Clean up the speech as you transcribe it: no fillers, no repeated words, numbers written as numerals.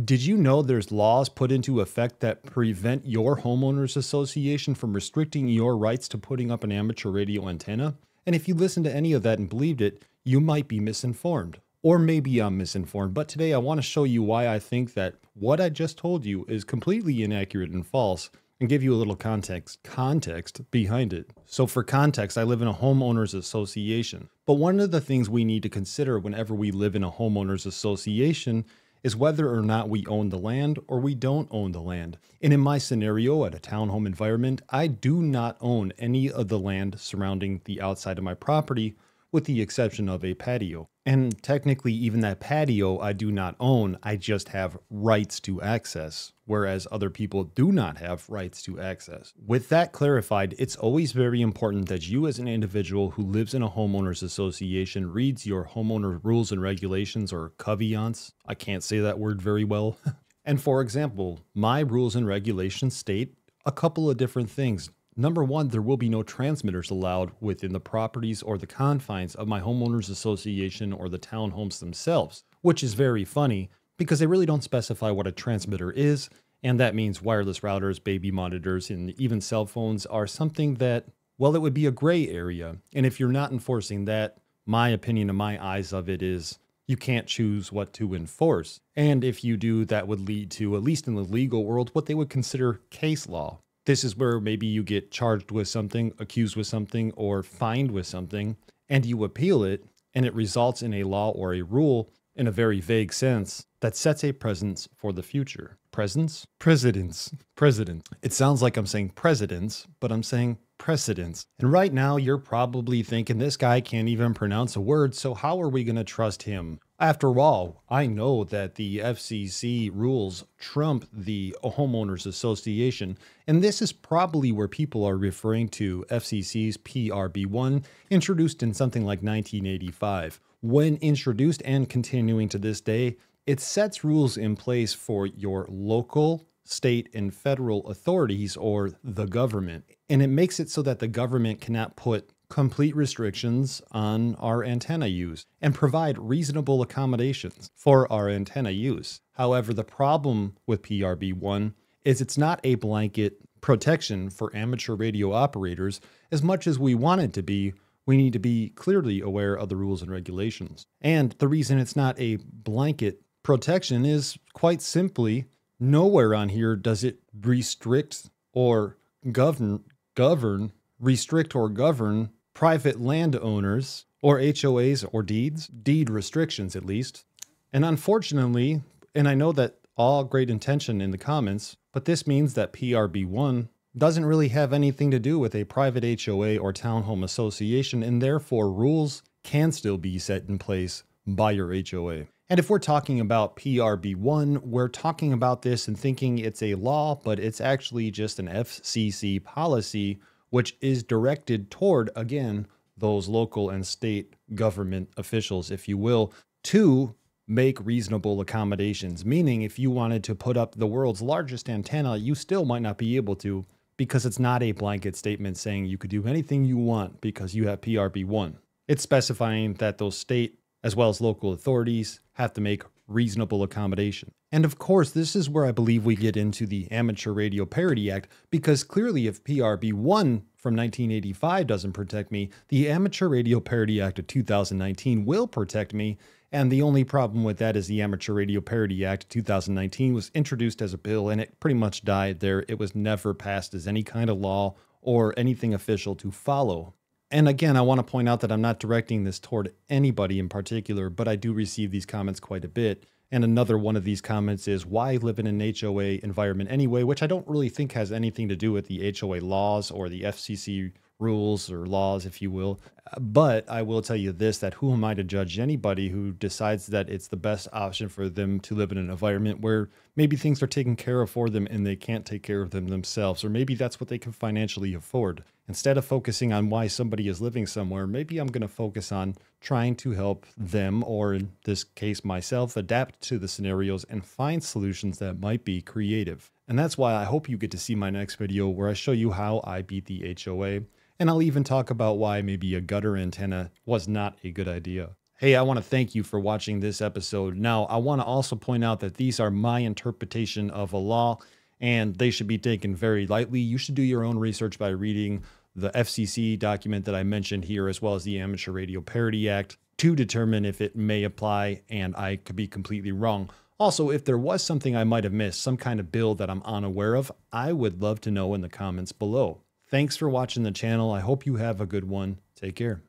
Did you know there's laws put into effect that prevent your homeowners association from restricting your rights to putting up an amateur radio antenna? And if you listened to any of that and believed it, you might be misinformed. Or maybe I'm misinformed, but today I want to show you why I think that what I just told you is completely inaccurate and false, and give you a little context behind it. So for context, I live in a homeowners association. But one of the things we need to consider whenever we live in a homeowners association is whether or not we own the land or we don't own the land. And in my scenario at a townhome environment, I do not own any of the land surrounding the outside of my property, with the exception of a patio. And technically, even that patio I do not own, I just have rights to access, whereas other people do not have rights to access. With that clarified, it's always very important that you as an individual who lives in a homeowners association reads your homeowner rules and regulations, or covenants. I can't say that word very well. And for example, my rules and regulations state a couple of different things. Number one, there will be no transmitters allowed within the properties or the confines of my homeowners association or the townhomes themselves, which is very funny because they really don't specify what a transmitter is. And that means wireless routers, baby monitors, and even cell phones are something that, well, it would be a gray area. And if you're not enforcing that, my opinion and my eyes of it is you can't choose what to enforce. And if you do, that would lead to, at least in the legal world, what they would consider case law. This is where maybe you get charged with something, accused with something, or fined with something, and you appeal it, and it results in a law or a rule in a very vague sense that sets a precedent for the future. Presence? Presidents. President. It sounds like I'm saying presidents, but I'm saying precedents. And right now you're probably thinking this guy can't even pronounce a word, so how are we going to trust him? After all, I know that the FCC rules trump the Homeowners Association, and this is probably where people are referring to FCC's PRB1, introduced in something like 1985. When introduced and continuing to this day, it sets rules in place for your local, state, and federal authorities, or the government. And it makes it so that the government cannot put complete restrictions on our antenna use and provide reasonable accommodations for our antenna use. However, the problem with PRB1 is it's not a blanket protection for amateur radio operators. As much as we want it to be, we need to be clearly aware of the rules and regulations. And the reason it's not a blanket protection is quite simply, nowhere on here does it restrict or govern private landowners or HOAs or deed restrictions at least. And unfortunately, and I know that all great intention in the comments, but this means that PRB1 doesn't really have anything to do with a private HOA or townhome association, and therefore rules can still be set in place by your HOA. And if we're talking about PRB1, we're talking about this and thinking it's a law, but it's actually just an FCC policy, which is directed toward, again, those local and state government officials, if you will, to make reasonable accommodations. Meaning, if you wanted to put up the world's largest antenna, you still might not be able to, because it's not a blanket statement saying you could do anything you want because you have PRB1. It's specifying that those state as well as local authorities have to make reasonable accommodation. And of course, this is where I believe we get into the Amateur Radio Parody Act, because clearly if PRB1 from 1985 doesn't protect me, the Amateur Radio Parody Act of 2019 will protect me. And the only problem with that is the Amateur Radio Parody Act of 2019 was introduced as a bill and it pretty much died there. It was never passed as any kind of law or anything official to follow. And again, I want to point out that I'm not directing this toward anybody in particular, but I do receive these comments quite a bit. And another one of these comments is, why live in an HOA environment anyway? Which I don't really think has anything to do with the HOA laws or the FCC rules or laws, if you will. But I will tell you this, that who am I to judge anybody who decides that it's the best option for them to live in an environment where maybe things are taken care of for them and they can't take care of them themselves, or maybe that's what they can financially afford. Instead of focusing on why somebody is living somewhere, maybe I'm going to focus on trying to help them, or in this case myself, adapt to the scenarios and find solutions that might be creative. And that's why I hope you get to see my next video where I show you how I beat the HOA. And I'll even talk about why maybe a gutter antenna was not a good idea. Hey, I want to thank you for watching this episode. Now, I want to also point out that these are my interpretation of a law and they should be taken very lightly. You should do your own research by reading the FCC document that I mentioned here, as well as the Amateur Radio Parody Act, to determine if it may apply, and I could be completely wrong. Also, if there was something I might have missed, some kind of bill that I'm unaware of, I would love to know in the comments below. Thanks for watching the channel. I hope you have a good one. Take care.